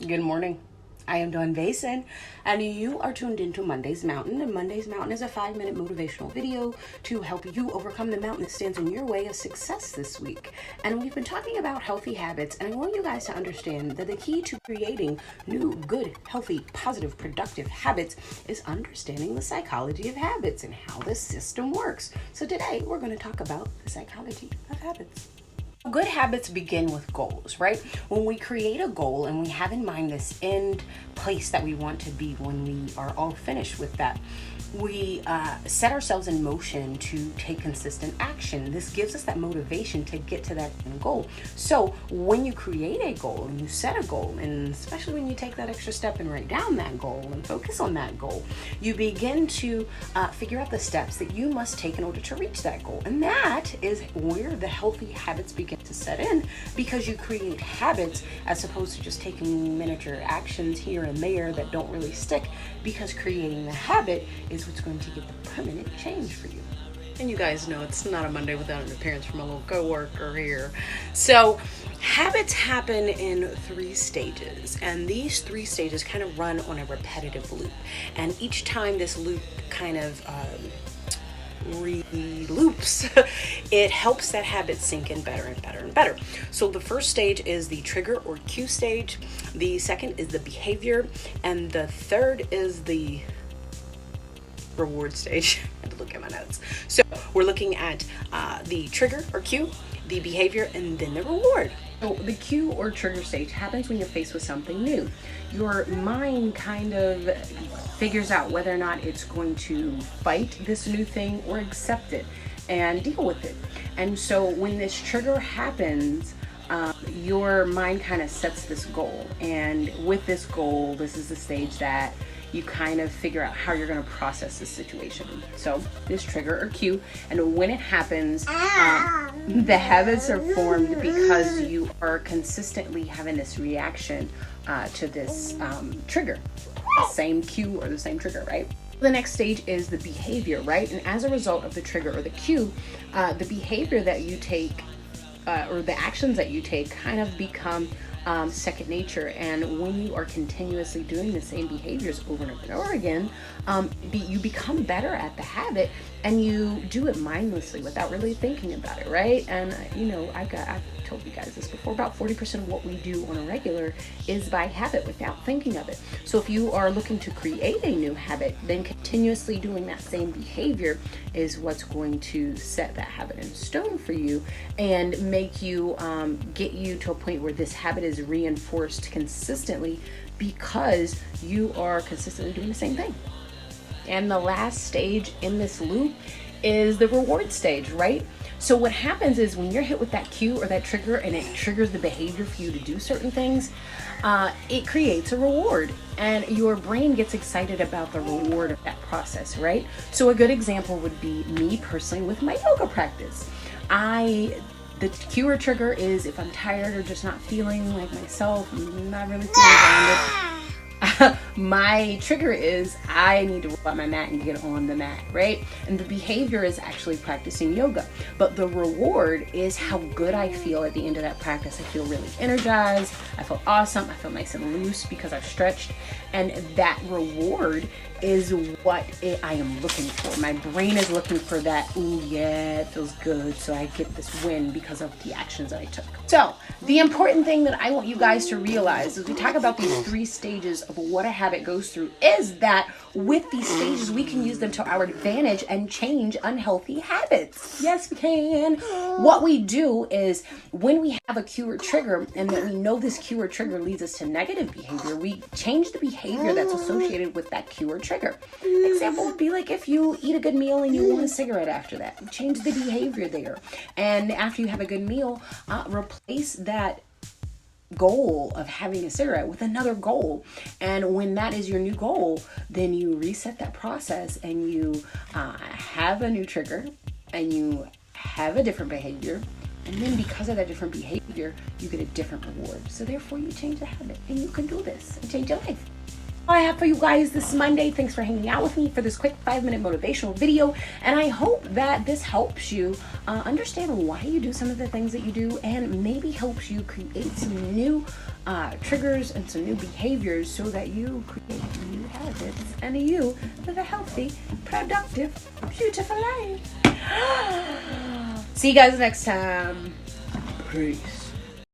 Good morning. I am Dawn Vason, and you are tuned into Monday's Mountain. And Monday's Mountain is a 5-minute motivational video to help you overcome the mountain that stands in your way of success this week. And we've been talking about healthy habits, and I want you guys to understand that the key to creating new, good, healthy, positive, productive habits is understanding the psychology of habits and how the system works. So today, we're going to talk about the psychology of habits. Good habits begin with goals, right? When we create a goal and we have in mind this end place that we want to be when we are all finished with that, we set ourselves in motion to take consistent action. This gives us that motivation to get to that end goal. So when you create a goal and you set a goal, and especially when you take that extra step and write down that goal and focus on that goal, you begin to figure out the steps that you must take in order to reach that goal. And that is where the healthy habits begin to set in, because you create habits as opposed to just taking miniature actions here and there that don't really stick, because creating the habit is what's going to get the permanent change for you. And you guys know it's not a Monday without an appearance from a little coworker here. So habits happen in 3 stages, and these 3 stages kind of run on a repetitive loop. And each time this loop kind of re-loops, it helps that habit sink in better and better and better. So the first stage is the trigger or cue stage. The second is the behavior, and the third is the reward stage. I had to look at my notes. So we're looking at the trigger or cue, the behavior, and then the reward. So the cue or trigger stage happens when you're faced with something new. Your mind kind of figures out whether or not it's going to fight this new thing or accept it and deal with it. And so when this trigger happens, your mind kind of sets this goal. And with this goal, this is the stage that you kind of figure out how you're going to process this situation. So this trigger or cue, and when it happens, the habits are formed because you are consistently having this reaction to this trigger, the same cue or the same trigger, right? The next stage is the behavior, right? And as a result of the trigger or the cue, the behavior that you take or the actions that you take kind of become second nature. And when you are continuously doing the same behaviors over and over and over again, you become better at the habit, and you do it mindlessly without really thinking about it, right? And I've told you guys this before, about 40% of what we do on a regular is by habit without thinking of it. So if you are looking to create a new habit, then continuously doing that same behavior is what's going to set that habit in stone for you and make you get you to a point where this habit is reinforced consistently because you are consistently doing the same thing. And the last stage in this loop is the reward stage, right? So what happens is when you're hit with that cue or that trigger and it triggers the behavior for you to do certain things, it creates a reward, and your brain gets excited about the reward of that process, right? So a good example would be me personally with my yoga practice. The cue or trigger is if I'm tired or just not feeling like myself, I'm not really feeling grounded. My trigger is I need to roll out my mat and get on the mat, right? And the behavior is actually practicing yoga. But the reward is how good I feel at the end of that practice. I feel really energized. I feel awesome. I feel nice and loose because I've stretched. And that reward is what I am looking for. My brain is looking for that, ooh, yeah, it feels good. So I get this win because of the actions that I took. So the important thing that I want you guys to realize as we talk about these 3 stages of what a habit goes through is that with these stages, we can use them to our advantage and change unhealthy habits. Yes, we can. What we do is when we have a cue or trigger and that we know this cue or trigger leads us to negative behavior, we change the behavior that's associated with that cue or trigger. Example would be like if you eat a good meal and you want a cigarette after that, change the behavior there. And after you have a good meal, replace that goal of having a cigarette with another goal. And when that is your new goal, then you reset that process and you have a new trigger and you have a different behavior. And then because of that different behavior, you get a different reward. So therefore you change the habit, and you can do this and change your life. I have for you guys this Monday. Thanks for hanging out with me for this quick 5-minute motivational video, and I hope that this helps you understand why you do some of the things that you do, and maybe helps you create some new triggers and some new behaviors so that you create new habits and you live a healthy, productive, beautiful life. See you guys next time. Peace.